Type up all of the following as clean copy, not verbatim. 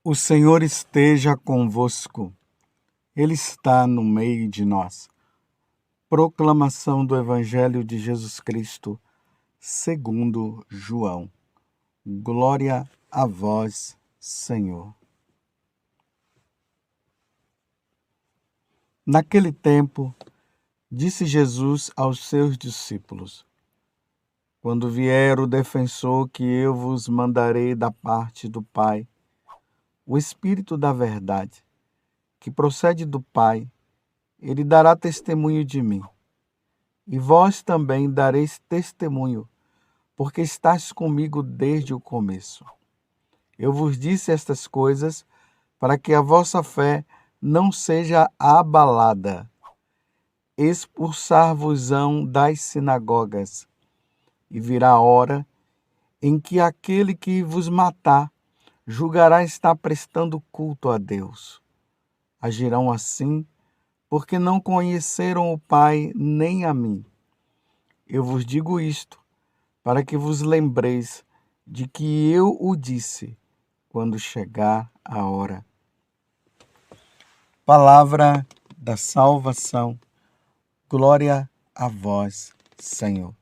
O Senhor esteja convosco, Ele está no meio de nós. Proclamação do Evangelho de Jesus Cristo, segundo João. Glória a vós, Senhor. Naquele tempo, disse Jesus aos seus discípulos: Quando vier o defensor que eu vos mandarei da parte do Pai, o Espírito da verdade, que procede do Pai, ele dará testemunho de mim. E vós também dareis testemunho, porque estáis comigo desde o começo. Eu vos disse estas coisas para que a vossa fé não seja abalada. Expulsar-vos-ão das sinagogas, e virá a hora em que aquele que vos matar julgará estar prestando culto a Deus. Agirão assim, porque não conheceram o Pai nem a mim. Eu vos digo isto, para que vos lembreis de que eu o disse quando chegar a hora. Palavra da salvação. Glória a vós, Senhor.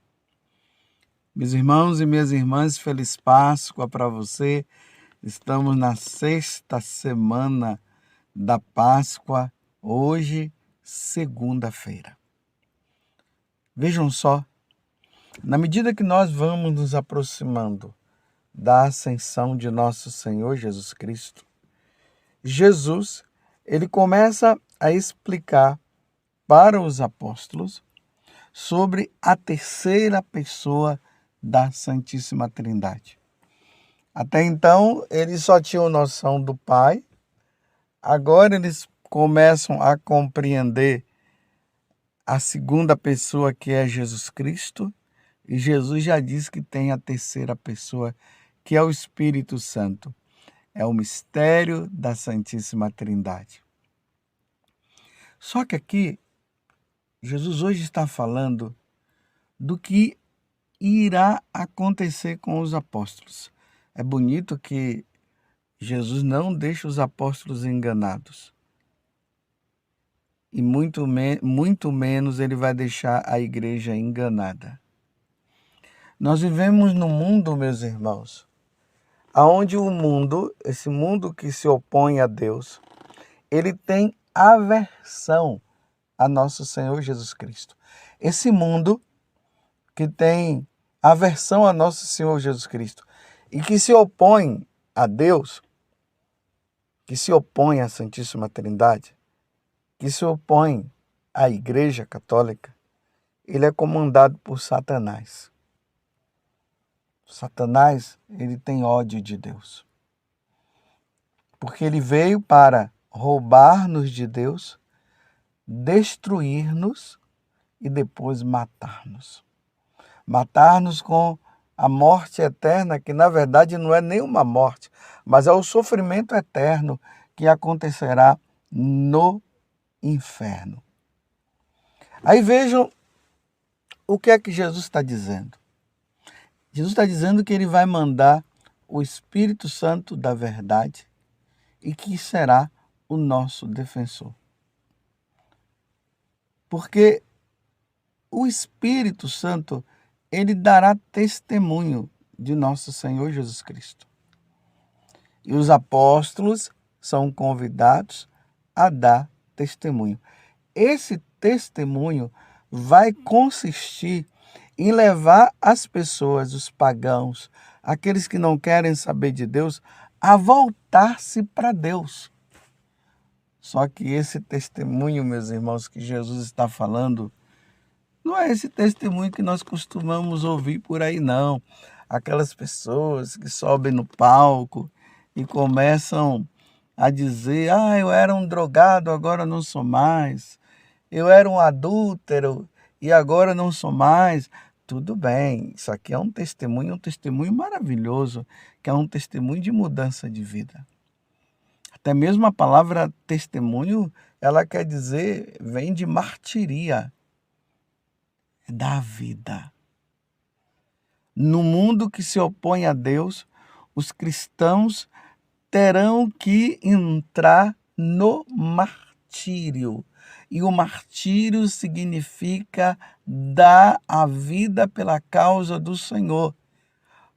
Meus irmãos e minhas irmãs, feliz Páscoa para você. Estamos na 6ª semana da Páscoa, hoje, segunda-feira. Vejam só, na medida que nós vamos nos aproximando da ascensão de nosso Senhor Jesus Cristo, Jesus, ele começa a explicar para os apóstolos sobre a terceira pessoa da Santíssima Trindade. Até então, eles só tinham noção do Pai, agora eles começam a compreender a segunda pessoa, que é Jesus Cristo, e Jesus já disse que tem a terceira pessoa, que é o Espírito Santo. É o mistério da Santíssima Trindade. Só que aqui, Jesus hoje está falando do que irá acontecer com os apóstolos. É bonito que Jesus não deixa os apóstolos enganados. E muito menos ele vai deixar a igreja enganada. Nós vivemos num mundo, meus irmãos, onde o mundo, esse mundo que se opõe a Deus, ele tem aversão a nosso Senhor Jesus Cristo. Esse mundo que tem aversão a nosso Senhor Jesus Cristo e que se opõe a Deus, que se opõe à Santíssima Trindade, que se opõe à Igreja Católica, ele é comandado por Satanás. Satanás, ele tem ódio de Deus. Porque ele veio para roubar-nos de Deus, destruir-nos e depois matar-nos. Matar-nos com a morte eterna, que na verdade não é nenhuma morte, mas é o sofrimento eterno que acontecerá no inferno. Aí vejam o que é que Jesus está dizendo. Jesus está dizendo que ele vai mandar o Espírito Santo da verdade e que será o nosso defensor. Porque o Espírito Santo, ele dará testemunho de nosso Senhor Jesus Cristo. E os apóstolos são convidados a dar testemunho. Esse testemunho vai consistir em levar as pessoas, os pagãos, aqueles que não querem saber de Deus, a voltar-se para Deus. Só que esse testemunho, meus irmãos, que Jesus está falando, não é esse testemunho que nós costumamos ouvir por aí, não. Aquelas pessoas que sobem no palco e começam a dizer: eu era um drogado, agora não sou mais. Eu era um adúltero e agora não sou mais. Tudo bem, isso aqui é um testemunho maravilhoso, que é um testemunho de mudança de vida. Até mesmo a palavra testemunho, ela quer dizer, vem de martiria, da vida. No mundo que se opõe a Deus, os cristãos terão que entrar no martírio. E o martírio significa dar a vida pela causa do Senhor.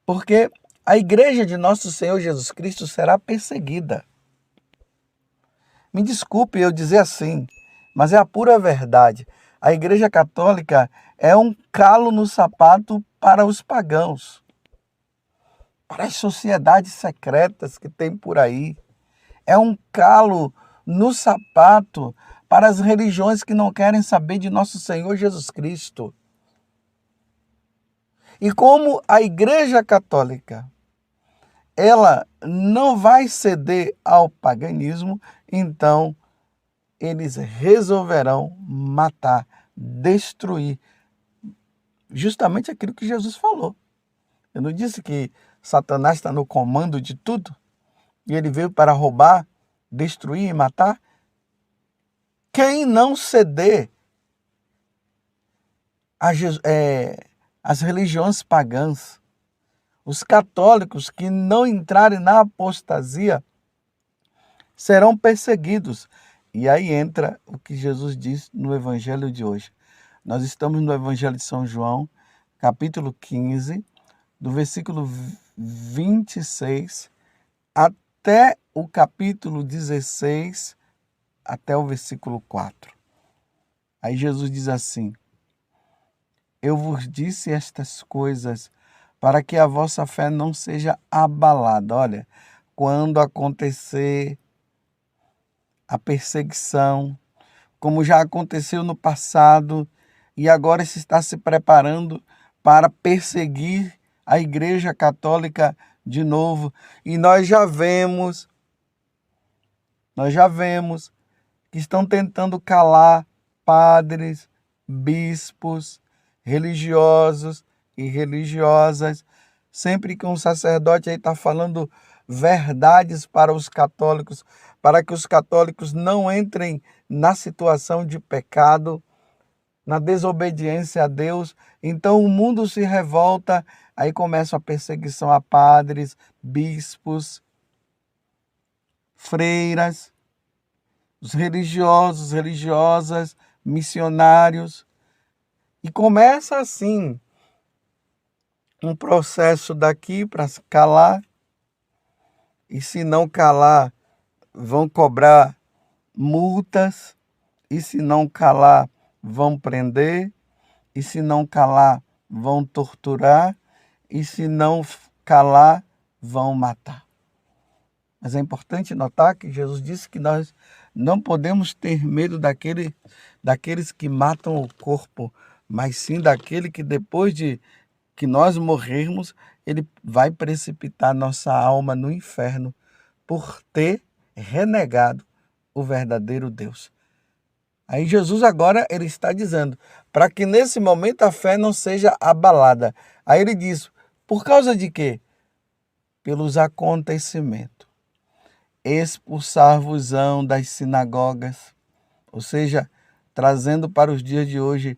Porque a igreja de nosso Senhor Jesus Cristo será perseguida. Me desculpe eu dizer assim, mas é a pura verdade. A Igreja Católica é um calo no sapato para os pagãos, para as sociedades secretas que tem por aí. É um calo no sapato para as religiões que não querem saber de nosso Senhor Jesus Cristo. E como a Igreja Católica, ela não vai ceder ao paganismo, então eles resolverão matar, destruir, justamente aquilo que Jesus falou. Eu não disse que Satanás está no comando de tudo? E ele veio para roubar, destruir e matar? Quem não ceder às religiões pagãs, os católicos que não entrarem na apostasia, serão perseguidos. E aí entra o que Jesus diz no Evangelho de hoje. Nós estamos no Evangelho de São João, capítulo 15, do versículo 26 até o capítulo 16, até o versículo 4. Aí Jesus diz assim: eu vos disse estas coisas para que a vossa fé não seja abalada. Olha, quando acontecer a perseguição, como já aconteceu no passado, e agora se está se preparando para perseguir a Igreja Católica de novo. E nós já vemos que estão tentando calar padres, bispos, religiosos e religiosas. Sempre que um sacerdote aí está falando verdades para os católicos, para que os católicos não entrem na situação de pecado, na desobediência a Deus, então o mundo se revolta, aí começa a perseguição a padres, bispos, freiras, os religiosos, religiosas, missionários. E começa assim um processo daqui para calar, e se não calar, vão cobrar multas, e se não calar, vão prender, e se não calar, vão torturar, e se não calar, vão matar. Mas é importante notar que Jesus disse que nós não podemos ter medo daqueles que matam o corpo, mas sim daquele que depois de que nós morrermos, ele vai precipitar nossa alma no inferno por ter renegado o verdadeiro Deus. Aí Jesus agora ele está dizendo, para que nesse momento a fé não seja abalada. Aí ele diz, por causa de quê? Pelos acontecimentos. Expulsar-vos-ão das sinagogas, ou seja, trazendo para os dias de hoje,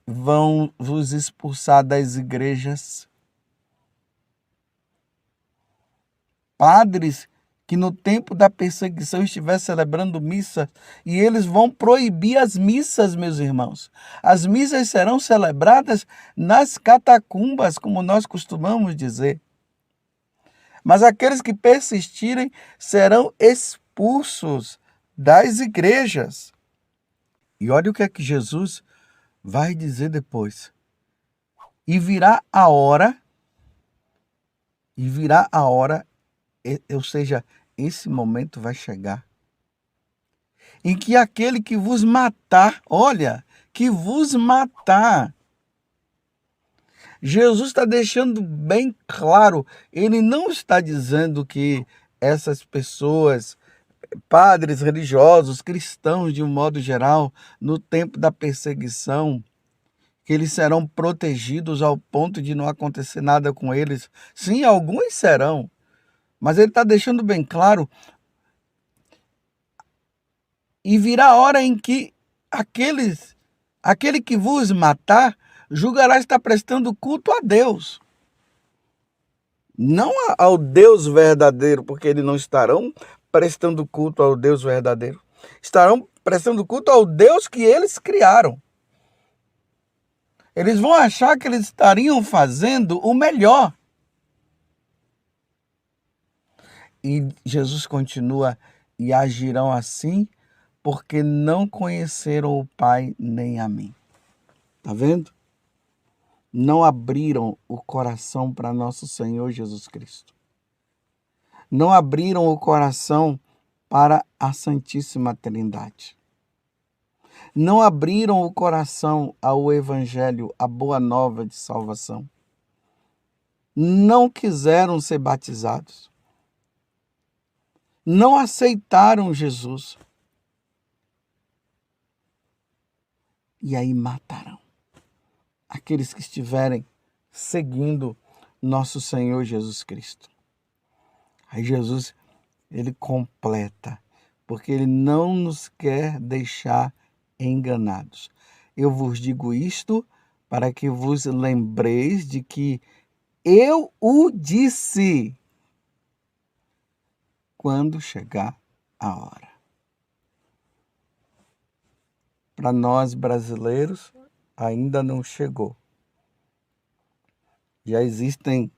vão vos expulsar das igrejas. Padres que no tempo da perseguição estiver celebrando missa, e eles vão proibir as missas, meus irmãos. As missas serão celebradas nas catacumbas, como nós costumamos dizer. Mas aqueles que persistirem serão expulsos das igrejas. E olha o que é que Jesus vai dizer depois. E virá a hora, ou seja, esse momento vai chegar, em que aquele que vos matar, olha, que vos matar, Jesus está deixando bem claro, ele não está dizendo que essas pessoas, padres religiosos, cristãos de um modo geral, no tempo da perseguição, que eles serão protegidos ao ponto de não acontecer nada com eles. Sim, alguns serão, mas ele está deixando bem claro. E virá a hora em que aquele que vos matar julgará estar prestando culto a Deus. não ao Deus verdadeiro, porque eles não estarão prestando culto ao Deus verdadeiro. Estarão prestando culto ao Deus que eles criaram. Eles vão achar que eles estariam fazendo o melhor. E Jesus continua: e agirão assim, porque não conheceram o Pai nem a mim. Tá vendo? Não abriram o coração para nosso Senhor Jesus Cristo. Não abriram o coração para a Santíssima Trindade. Não abriram o coração ao Evangelho, à boa nova de salvação. Não quiseram ser batizados. Não aceitaram Jesus. E aí matarão aqueles que estiverem seguindo nosso Senhor Jesus Cristo. Aí Jesus, ele completa, porque ele não nos quer deixar enganados. Eu vos digo isto para que vos lembreis de que eu o disse quando chegar a hora. Para nós brasileiros, ainda não chegou. Já existem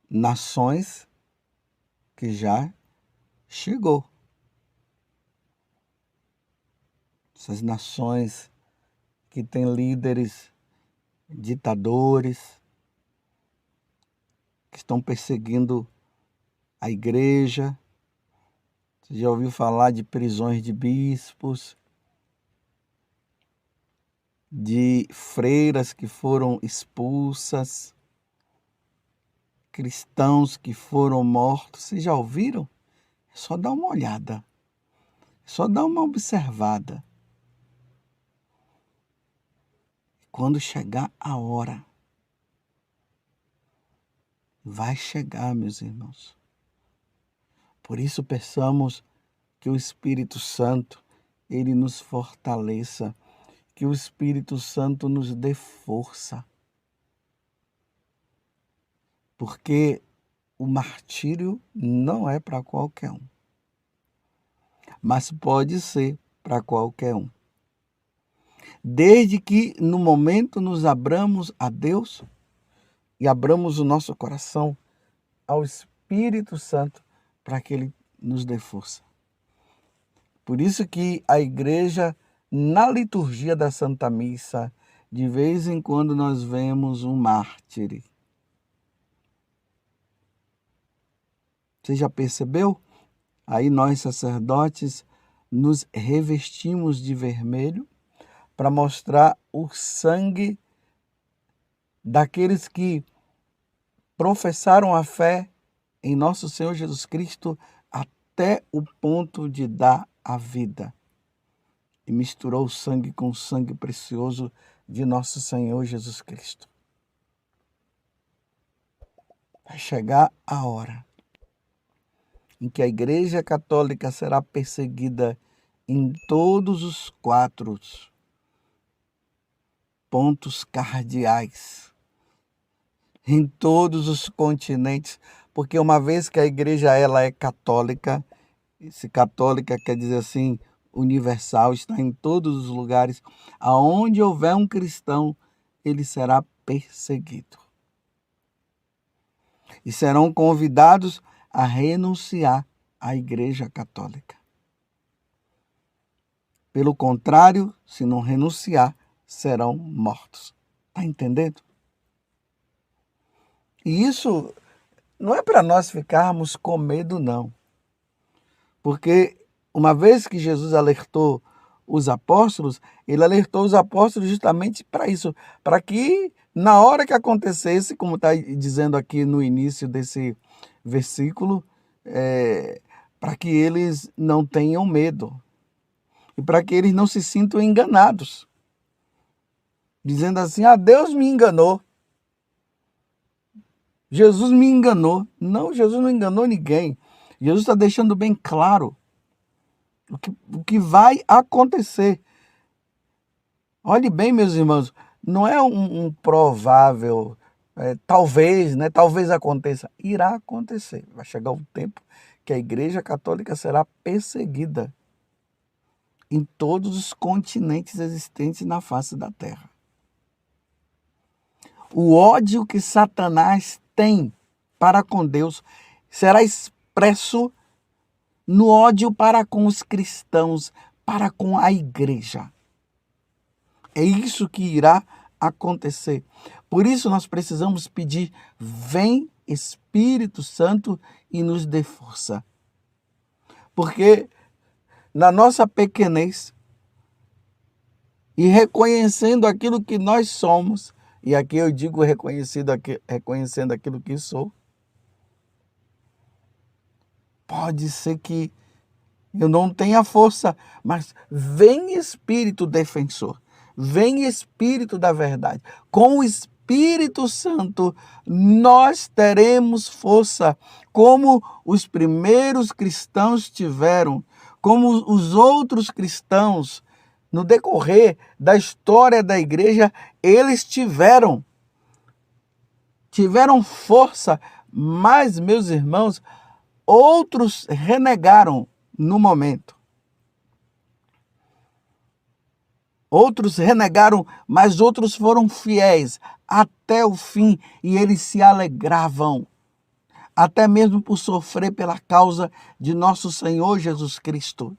nações que já chegou. Essas nações que têm líderes ditadores, que estão perseguindo a igreja. Você já ouviu falar de prisões de bispos, de freiras que foram expulsas, cristãos que foram mortos? Vocês já ouviram? É só dar uma olhada, é só dar uma observada. Quando chegar a hora, vai chegar, meus irmãos. Por isso peçamos que o Espírito Santo, ele nos fortaleça, que o Espírito Santo nos dê força. Porque o martírio não é para qualquer um, mas pode ser para qualquer um. Desde que no momento nos abramos a Deus e abramos o nosso coração ao Espírito Santo para que ele nos dê força. Por isso que a igreja, na liturgia da Santa Missa, de vez em quando nós vemos um mártir. Você já percebeu? Aí nós, sacerdotes, nos revestimos de vermelho para mostrar o sangue daqueles que professaram a fé em nosso Senhor Jesus Cristo até o ponto de dar a vida. E misturou o sangue com o sangue precioso de nosso Senhor Jesus Cristo. Vai chegar a hora em que a Igreja Católica será perseguida em todos os 4 pontos cardeais, em todos os continentes, porque uma vez que a igreja ela é católica, esse católica quer dizer assim, universal, está em todos os lugares, aonde houver um cristão, ele será perseguido. E serão convidados a renunciar à Igreja Católica. Pelo contrário, se não renunciar, serão mortos. Está entendendo? E isso não é para nós ficarmos com medo, não. Porque uma vez que Jesus alertou os apóstolos, ele alertou os apóstolos justamente para isso, para que na hora que acontecesse, como está dizendo aqui no início desse versículo, para que eles não tenham medo e para que eles não se sintam enganados, dizendo assim: Deus me enganou, Jesus me enganou. Não, Jesus não enganou ninguém. Jesus está deixando bem claro o que vai acontecer. Olhe bem, meus irmãos, não é um provável talvez, né? Talvez aconteça. Irá acontecer. Vai chegar um tempo que a Igreja Católica será perseguida em todos os continentes existentes na face da Terra. O ódio que Satanás tem para com Deus será expresso no ódio para com os cristãos, para com a igreja. É isso que irá acontecer. Por isso nós precisamos pedir: vem Espírito Santo e nos dê força. Porque na nossa pequenez e reconhecendo aquilo que nós somos, e aqui eu digo reconhecendo aquilo que sou, pode ser que eu não tenha força, mas vem Espírito defensor, vem Espírito da verdade. Com o Espírito Santo, nós teremos força, como os primeiros cristãos tiveram, como os outros cristãos, no decorrer da história da igreja, eles tiveram força, mas, meus irmãos, outros renegaram no momento. Outros renegaram, mas outros foram fiéis até o fim e eles se alegravam, até mesmo por sofrer pela causa de nosso Senhor Jesus Cristo.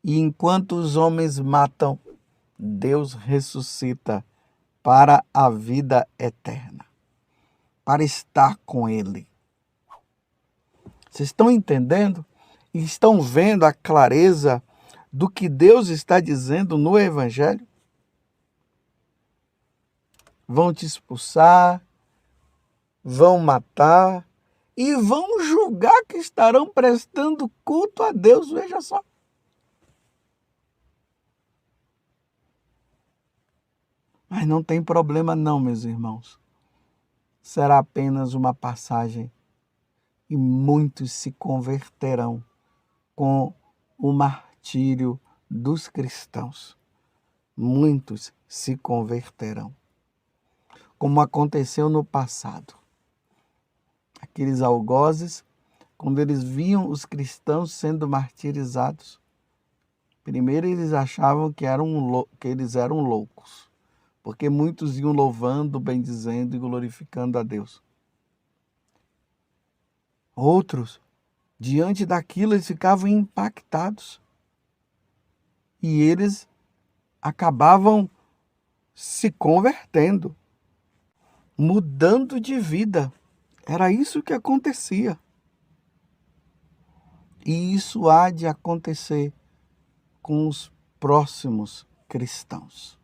E enquanto os homens matam, Deus ressuscita para a vida eterna, para estar com Ele. Vocês estão entendendo? E estão vendo a clareza do que Deus está dizendo no Evangelho? Vão te expulsar, vão matar e vão julgar que estarão prestando culto a Deus. Veja só. Mas não tem problema não, meus irmãos. Será apenas uma passagem e muitos se converterão com o martírio dos cristãos. Muitos se converterão. Como aconteceu no passado. Aqueles algozes, quando eles viam os cristãos sendo martirizados, primeiro eles achavam que eles eram loucos, porque muitos iam louvando, bendizendo e glorificando a Deus. Outros, diante daquilo, eles ficavam impactados. E eles acabavam se convertendo, mudando de vida. Era isso que acontecia. E isso há de acontecer com os próximos cristãos.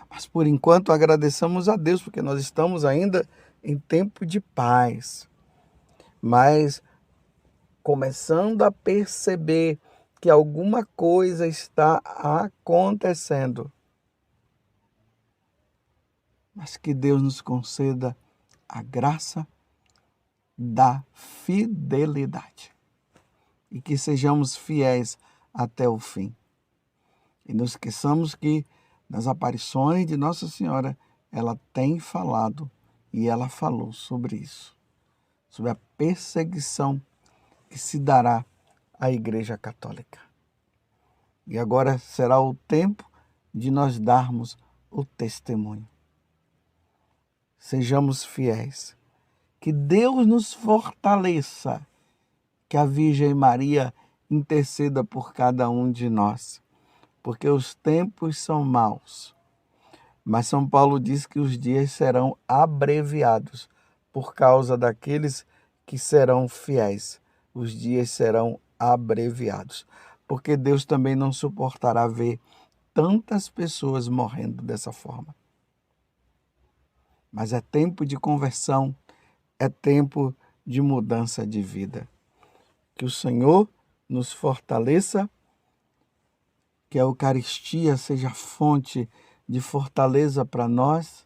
Mas por enquanto agradeçamos a Deus, porque nós estamos ainda em tempo de paz. Mas começando a perceber que alguma coisa está acontecendo. Mas que Deus nos conceda a graça da fidelidade. E que sejamos fiéis até o fim. E não esqueçamos que nas aparições de Nossa Senhora, ela tem falado e ela falou sobre isso. Sobre a perseguição que se dará à Igreja Católica. E agora será o tempo de nós darmos o testemunho. Sejamos fiéis. Que Deus nos fortaleça. Que a Virgem Maria interceda por cada um de nós. Porque os tempos são maus. Mas São Paulo diz que os dias serão abreviados por causa daqueles que serão fiéis. Os dias serão abreviados. Porque Deus também não suportará ver tantas pessoas morrendo dessa forma. Mas é tempo de conversão, é tempo de mudança de vida. Que o Senhor nos fortaleça, que a Eucaristia seja fonte de fortaleza para nós,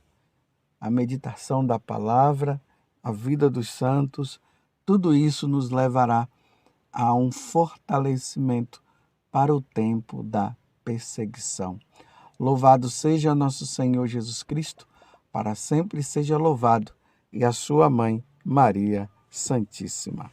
a meditação da palavra, a vida dos santos, tudo isso nos levará a um fortalecimento para o tempo da perseguição. Louvado seja nosso Senhor Jesus Cristo, para sempre seja louvado, e a sua mãe, Maria Santíssima.